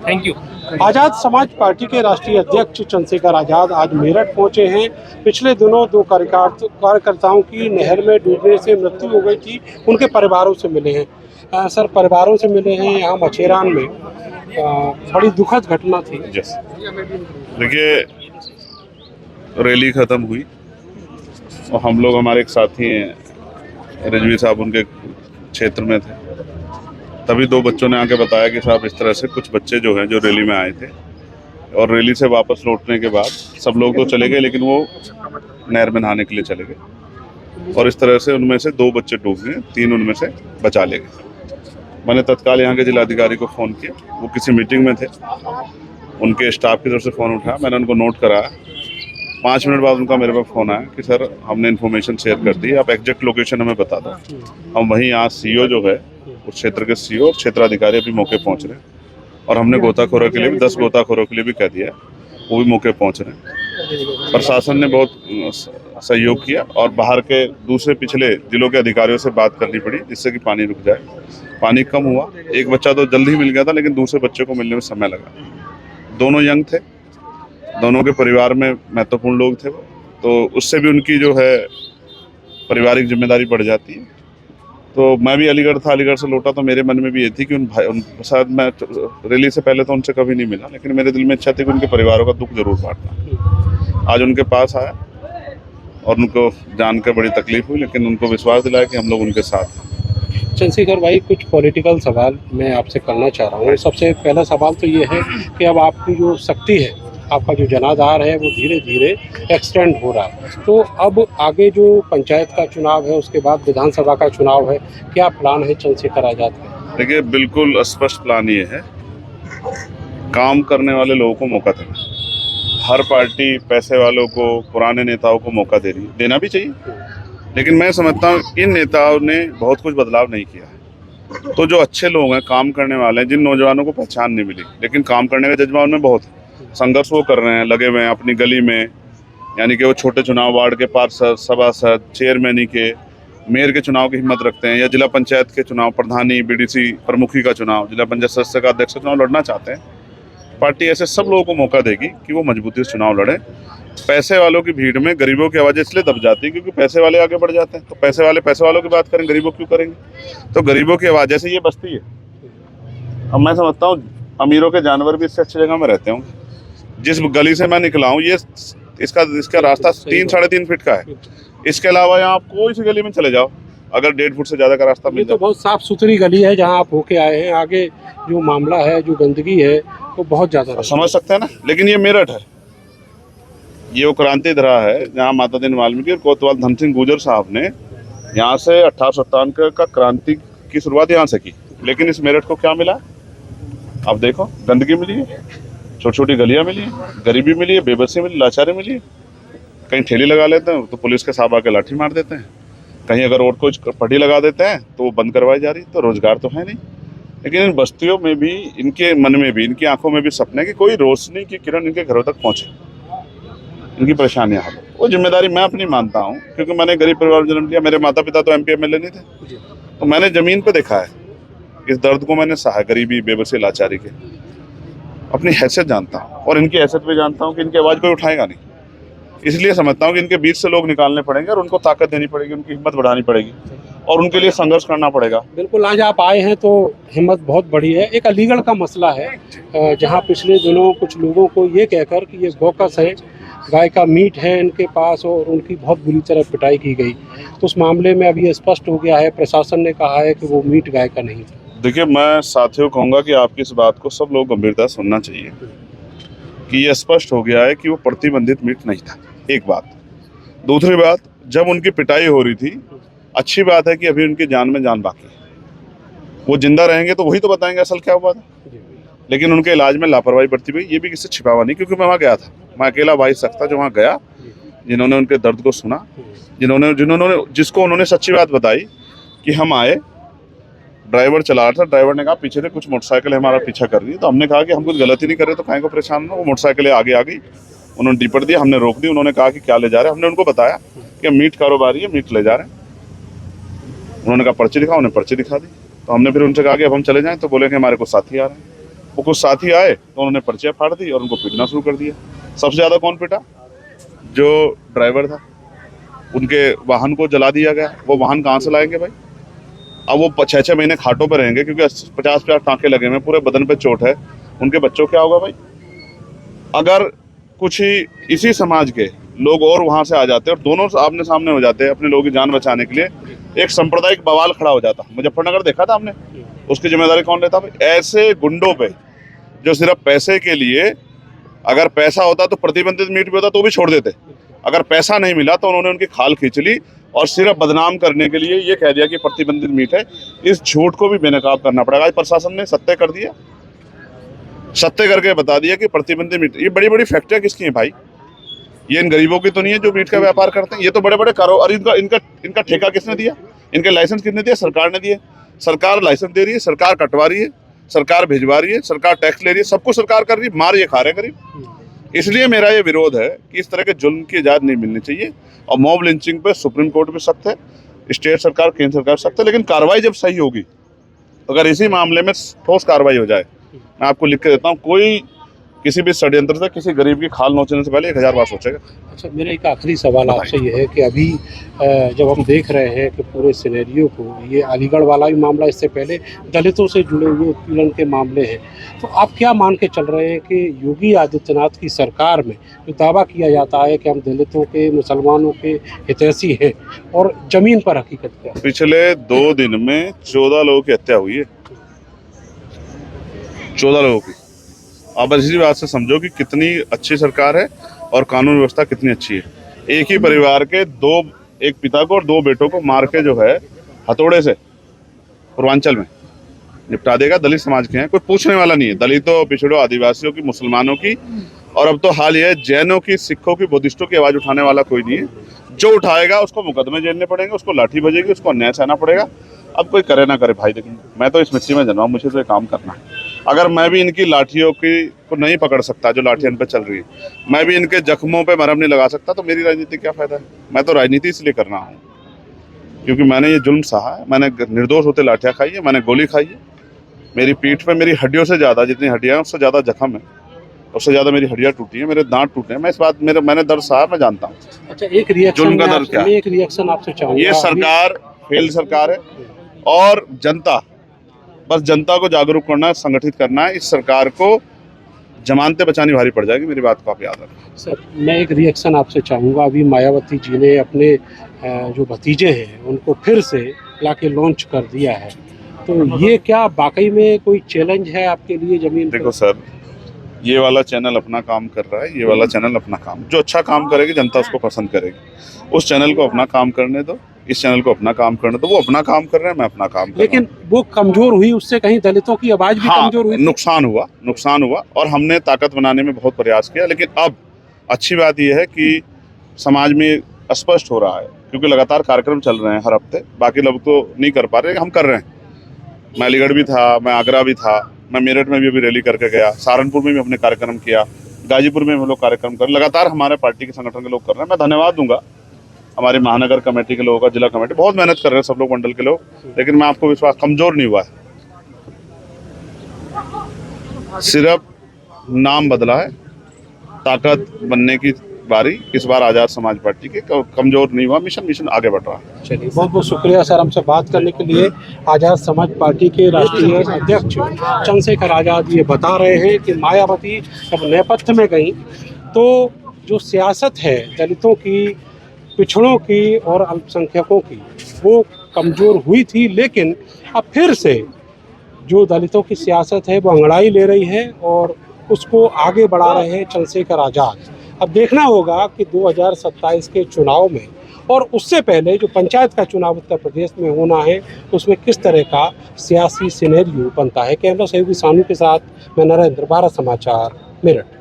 Thank you. Azad Samaj party के राष्ट्रीय अध्यक्ष चंद्रशेखर आजाद आज मेरठ पहुंचे हैं। पिछले दिनों दो कार्यकर्ताओं की नहर में डूबने से मृत्यु हो गई थी, उनके परिवारों से मिले हैं। सर, परिवारों से मिले हैं यहाँ मछेरान में। बड़ी दुखद घटना थी। देखिए, रैली खत्म हुई और हम लोग, हमारे एक साथी हैं रजवी साहब, उनके क्षेत्र में थे। तभी दो बच्चों ने आके बताया कि साहब इस तरह से कुछ बच्चे जो हैं, जो रैली में आए थे और रैली से वापस लौटने के बाद सब लोग तो चले गए, लेकिन वो नहर में नहाने के लिए चले गए और इस तरह से उनमें से दो बच्चे डूब गए, तीन उनमें से बचा ले गए। मैंने तत्काल यहाँ के जिलाधिकारी को फ़ोन किया, वो किसी मीटिंग में थे, उनके स्टाफ की तरफ से फ़ोन उठाया, मैंने उनको नोट कराया। 5 मिनट बाद उनका मेरे पास फ़ोन आया कि सर हमने इन्फॉर्मेशन शेयर कर दी, आप एग्जैक्ट लोकेशन हमें बता दो। हम वहीं यहाँ सीओ जो है, उस क्षेत्र के सीओ और क्षेत्राधिकारी अभी मौके पहुँच रहे हैं और हमने गोताखोरों के लिए भी 10 गोताखोरों के लिए भी कह दिया है, वो भी मौके पहुँच रहे हैं। प्रशासन ने बहुत सहयोग किया और बाहर के दूसरे पिछले जिलों के अधिकारियों से बात करनी पड़ी जिससे कि पानी रुक जाए। पानी कम हुआ, एक बच्चा तो जल्दी ही मिल गया था, लेकिन दूसरे बच्चे को मिलने में समय लगा। दोनों यंग थे, दोनों के परिवार में महत्वपूर्ण लोग थे, तो उससे भी उनकी जो है पारिवारिक जिम्मेदारी बढ़ जाती है। तो मैं भी अलीगढ़ था, अलीगढ़ से लौटा तो मेरे मन में भी ये थी कि शायद मैं रैली से पहले तो उनसे कभी नहीं मिला, लेकिन मेरे दिल में इच्छा थी कि उनके परिवारों का दुख जरूर बांटना। आज उनके पास आया और उनको जानकर बड़ी तकलीफ हुई, लेकिन उनको विश्वास दिलाया कि हम लोग उनके साथ हैं। चंद्रशेखर भाई, कुछ पॉलिटिकल सवाल मैं आपसे करना चाह रहा हूँ। सबसे पहला सवाल तो ये है कि अब आपकी जो शक्ति है, आपका जो जनाधार है, वो धीरे धीरे एक्सटेंड हो रहा है। तो अब आगे जो पंचायत का चुनाव है, उसके बाद विधानसभा का चुनाव है, क्या प्लान है चंद्रशेखर आजाद का? देखिए, बिल्कुल स्पष्ट प्लान ये है, काम करने वाले लोगों को मौका देना। हर पार्टी पैसे वालों को, पुराने नेताओं को मौका दे रही है, देना भी चाहिए, लेकिन मैं समझता हूँ इन नेताओं ने बहुत कुछ बदलाव नहीं किया है। तो जो अच्छे लोग हैं, काम करने वाले हैं, जिन नौजवानों को पहचान नहीं मिली लेकिन काम करने का जज्बा उनमें बहुत है, संघर्ष वो कर रहे हैं, लगे हुए हैं अपनी गली में, यानी कि वो छोटे चुनाव, वार्ड के पार्षद, सभासद, चेयरमैनी के, मेयर के चुनाव की हिम्मत रखते हैं, या जिला पंचायत के चुनाव, प्रधानी, बीडीसी प्रमुखी का चुनाव, जिला पंचायत सदस्य का, अध्यक्ष का चुनाव लड़ना चाहते हैं। पार्टी ऐसे सब लोगों को मौका देगी कि वो मजबूती से चुनाव लड़े। पैसे वालों की भीड़ में गरीबों की आवाज़ इसलिए दब जाती है क्योंकि पैसे वाले आगे बढ़ जाते हैं, तो पैसे वालों की बात करें, गरीबों क्यों करेंगे? तो गरीबों की आवाज़ जैसे ये बस्ती है, अब मैं समझता हूँ अमीरों के जानवर भी इससे अच्छी जगह में रहते होंगे। जिस गली से मैं निकला हूँ, ये इसका रास्ता 3-3.5 फीट का है। इसके अलावा यहाँ आप कोई सी गली में चले जाओ, अगर 1.5 फुट से ज़्यादा का रास्ता मिल जाए। तो बहुत साफ सुथरी गली है जहाँ आप होके आए हैं। आगे जो मामला है, जो गंदगी है, वो बहुत ज़्यादा समझ सकते हैं ना, लेकिन ये मेरठ है, ये वो क्रांति धरा है जहाँ माता दीन वाल्मीकि और कोतवाल धन सिंह गुर्जर साहब ने यहाँ से 1857 का क्रांति की शुरुआत यहाँ से की। लेकिन इस मेरठ को क्या मिला? अब देखो, गंदगी मिली है, छोटी छोटी गलियाँ मिली है, गरीबी मिली है, बेबसी मिली, लाचारी मिली है। कहीं ठेली लगा लेते हैं तो पुलिस के साहब आके लाठी मार देते हैं, कहीं अगर और कुछ पट्टी लगा देते हैं तो वो बंद करवाई जा रही। तो रोजगार तो है नहीं, लेकिन इन बस्तियों में भी, इनके मन में भी, इनकी आंखों में भी सपने कि कोई रोशनी की किरण इनके घरों तक पहुंचे, इनकी परेशानियां हल। वो जिम्मेदारी मैं अपनी मानता हूं, क्योंकि मैंने गरीब परिवार में जन्म लिया। मेरे माता पिता तो MP MLA नहीं थे, तो मैंने जमीन पे देखा है, इस दर्द को मैंने सहा, गरीबी, बेबसी, लाचारी के। अपनी हैसियत जानता हूँ और इनकी हैसियत भी जानता हूँ कि इनकी आवाज़ कोई उठाएगा नहीं। इसलिए समझता हूँ कि इनके बीच से लोग निकालने पड़ेंगे और उनको ताकत देनी पड़ेगी, उनकी हिम्मत बढ़ानी पड़ेगी और उनके लिए संघर्ष करना पड़ेगा। बिल्कुल, आज आप आए हैं तो हिम्मत बहुत बड़ी है। एक अलीगढ़ का मसला है जहाँ पिछले दिनों कुछ लोगों को ये कहकर कि ये बोकस है, गाय का मीट है इनके पास, और उनकी बहुत बुरी तरह पिटाई की गई। तो उस मामले में अभी स्पष्ट हो गया है, प्रशासन ने कहा है कि वो मीट गाय का नहीं था। देखिए, मैं साथियों कहूँगा कि आपकी इस बात को सब लोग गंभीरता से सुनना चाहिए कि ये स्पष्ट हो गया है कि वो प्रतिबंधित मीट नहीं था, एक बात। दूसरी बात, जब उनकी पिटाई हो रही थी, अच्छी बात है कि अभी उनकी जान में जान बाकी है, वो जिंदा रहेंगे तो वही तो बताएंगे असल क्या हुआ था। लेकिन उनके इलाज में लापरवाही बरती हुई, ये भी किसी छिपावा नहीं, क्योंकि मैं वहाँ गया था। मैं अकेला भाई सकता जो वहाँ गया, जिन्होंने उनके दर्द को सुना, जिसको उन्होंने सच्ची बात बताई कि हम आए, ड्राइवर चला रहा था, ड्राइवर ने कहा पीछे से कुछ मोटरसाइकिल हमारा पीछा कर रही है। तो हमने कहा कि हम कुछ गलती नहीं कर रहे, तो काहे को परेशान हो। वो मोटरसाइकिल आगे आ गई, उन्होंने डिपट दिया, हमने रोक दी। उन्होंने कहा कि क्या ले जा रहे हैं, हमने उनको बताया कि मीट कारोबारी है, मीट ले जा रहे हैं। उन्होंने कहा पर्ची दिखाओ, उन्हें पर्ची दिखा दी। तो हमने फिर उनसे कहा कि अब हम चले जाएं, तो बोले कि हमारे को साथी आ रहे हैं। वो कुछ साथी आए तो उन्होंने पर्चियाँ फाड़ दी और उनको पीटना शुरू कर दिया। सबसे ज़्यादा कौन पीटा? जो ड्राइवर था, उनके वाहन को जला दिया गया। वो वाहन कहाँ से लाएंगे भाई? अब वो 6-6 महीने खाटों पर रहेंगे क्योंकि 50-50 टाँके लगे हुए हैं, पूरे बदन पे चोट है। उनके बच्चों क्या होगा भाई? अगर कुछ ही इसी समाज के लोग और वहां से आ जाते और दोनों आमने सामने हो जाते अपने लोगों की जान बचाने के लिए, एक सांप्रदायिक बवाल खड़ा हो जाता। मुजफ्फरनगर देखा था हमने, उसकी जिम्मेदारी कौन लेता भाई? ऐसे गुंडों पे जो सिर्फ पैसे के लिए, अगर पैसा होता तो प्रतिबंधित मीट भी होता तो भी छोड़ देते, अगर पैसा नहीं मिला तो उन्होंने उनकी खाल खींच ली और सिर्फ बदनाम करने के लिए ये कह दिया कि प्रतिबंधित मीट है। इस झूठ को भी बेनकाब करना पड़ेगा। आज प्रशासन ने सत्य कर दिया, सत्य करके बता दिया कि प्रतिबंधित मीट। ये बड़ी बड़ी फैक्ट्रियां किसकी हैं भाई? ये इन गरीबों की तो नहीं है जो मीट का व्यापार करते हैं। ये तो बड़े बड़े कारोबार। इनका ठेका किसने दिया? इनके लाइसेंस किसने दिया? सरकार ने दिए। सरकार लाइसेंस दे रही है, सरकार कटवा रही है, सरकार भिजवा रही है, सरकार टैक्स ले रही है, सब कुछ सरकार कर रही है। मार ये खा रहे हैं गरीब। इसलिए मेरा ये विरोध है कि इस तरह के जुल्म की इजाजत नहीं मिलनी चाहिए। और मॉब लिंचिंग पे सुप्रीम कोर्ट भी सख्त है, स्टेट सरकार, केंद्र सरकार सख्त है, लेकिन कार्रवाई जब सही होगी, अगर इसी मामले में ठोस कार्रवाई हो जाए, मैं आपको लिख के देता हूँ, कोई किसी भी षड्यंत्र से किसी गरीब की खाल नोचने से पहले 1000 बार सोचेगा। अच्छा, मेरा एक आखिरी सवाल आपसे ये है कि अभी जब हम देख रहे हैं कि पूरे सिनेरियो को, ये अलीगढ़ वाला भी मामला, इससे पहले दलितों से जुड़े हुए उत्पीड़न के मामले हैं, तो आप क्या मान के चल रहे हैं कि योगी आदित्यनाथ की सरकार में जो दावा किया जाता है कि हम दलितों के, मुसलमानों के हितैषी हैं, और ज़मीन पर हकीकत क्या है? पिछले 2 दिन में 14 लोगों की हत्या हुई है, 14 लोगों की। आप बस इसी बात से समझो कि कितनी अच्छी सरकार है और कानून व्यवस्था कितनी अच्छी है। एक ही परिवार के एक पिता को और 2 बेटों को मार के जो है हथौड़े से पूर्वांचल में निपटा देगा। दलित समाज के हैं, कोई पूछने वाला नहीं है। दलितों, पिछड़ों, आदिवासियों की, मुसलमानों की, और अब तो हाल ये है जैनों की, सिखों की, बुद्धिस्टों की आवाज़ उठाने वाला कोई नहीं है। जो उठाएगा उसको मुकदमे झेलने पड़ेंगे, उसको लाठी बजेगी, उसको अन्याय सहना पड़ेगा। अब कोई करे ना करे भाई, लेकिन मैं तो इस मिट्टी में जन्मा हूं, मुझे तो ये काम करना है। अगर मैं भी इनकी लाठियों को नहीं पकड़ सकता, जो लाठियां इन पे चल रही है, मैं भी इनके जख्मों पे मरहम नहीं लगा सकता, तो मेरी राजनीति क्या फायदा है? मैं तो राजनीति इसलिए कर रहा हूँ क्योंकि मैंने ये जुल्म सहा है, मैंने निर्दोष होते लाठियाँ खाई है, मैंने गोली खाई है। मेरी पीठ पे मेरी हड्डियों से ज़्यादा, जितनी हड्डियाँ हैं उससे ज़्यादा जख्म है, उससे ज़्यादा मेरी हड्डियाँ टूटी हैं, मेरे दांत टूटे हैं। मैं इस बात मैंने दर्द सहा, मैं जानता हूँ। अच्छा, एक रिएक्शन आपसे चाहूँगा। ये सरकार फेल सरकार है और जनता, बस जनता को जागरूक करना है, संगठित करना है। इस सरकार को जमानतें बचानी भारी पड़ जाएगी, मेरी बात को आप याद रखें। सर, मैं एक रिएक्शन आपसे चाहूँगा। अभी मायावती जी ने अपने जो भतीजे हैं उनको फिर से लाके लॉन्च कर दिया है, तो ये क्या वाकई में कोई चैलेंज है आपके लिए ज़मीन पर? देखो सर, ये वाला चैनल अपना काम कर रहा है, ये वाला चैनल अपना काम, जो अच्छा काम करेगी जनता उसको पसंद करेगी। उस चैनल को अपना काम करने दो, इस चैनल को अपना काम करने दो। वो अपना काम कर रहे हैं, मैं अपना काम कर रहा हूं। लेकिन वो कमजोर हुई, उससे कहीं दलितों की आवाज भी कमजोर हुई। नुकसान हुआ और हमने ताकत बनाने में बहुत प्रयास किया। लेकिन अब अच्छी बात यह है कि समाज में स्पष्ट हो रहा है, क्योंकि लगातार कार्यक्रम चल रहे हैं हर हफ्ते। बाकी लोग तो नहीं कर पा रहे, हम कर रहे हैं। मैं अलीगढ़ भी था, मैं आगरा भी था, मैं मेरठ में भी अभी रैली करके गया, सहारनपुर में भी हमने कार्यक्रम किया, गाजीपुर में हम लोग कार्यक्रम कर, लगातार हमारे पार्टी के संगठन के लोग कर रहे हैं। मैं धन्यवाद दूंगा हमारी महानगर कमेटी के लोगों का, जिला कमेटी, बहुत मेहनत कर रहे हैं सब लोग, मंडल के लोग। लेकिन मैं आपको विश्वास, कमजोर नहीं हुआ है, सिर्फ नाम बदला है। ताकत बनने की बारी इस बार आज़ाद समाज पार्टी के, कमजोर नहीं हुआ, मिशन आगे बढ़ रहा है। चलिए, बहुत बहुत शुक्रिया सर हमसे बात करने के लिए। आज़ाद समाज पार्टी के राष्ट्रीय अध्यक्ष चंद्रशेखर आज़ाद ये बता रहे हैं कि मायावती जब नेपथ्य में गई तो जो सियासत है दलितों की, पिछड़ों की और अल्पसंख्यकों की, वो कमज़ोर हुई थी। लेकिन अब फिर से जो दलितों की सियासत है वो अंगड़ाई ले रही है और उसको आगे बढ़ा रहे हैं चंद्रशेखर आज़ाद। अब देखना होगा कि 2027 के चुनाव में और उससे पहले जो पंचायत का चुनाव उत्तर प्रदेश में होना है, उसमें किस तरह का सियासी सिनेरियो बनता है। कैमरा सहयोगी सानू के साथ मैं नरेंद्र, भारत समाचार, मेरठ।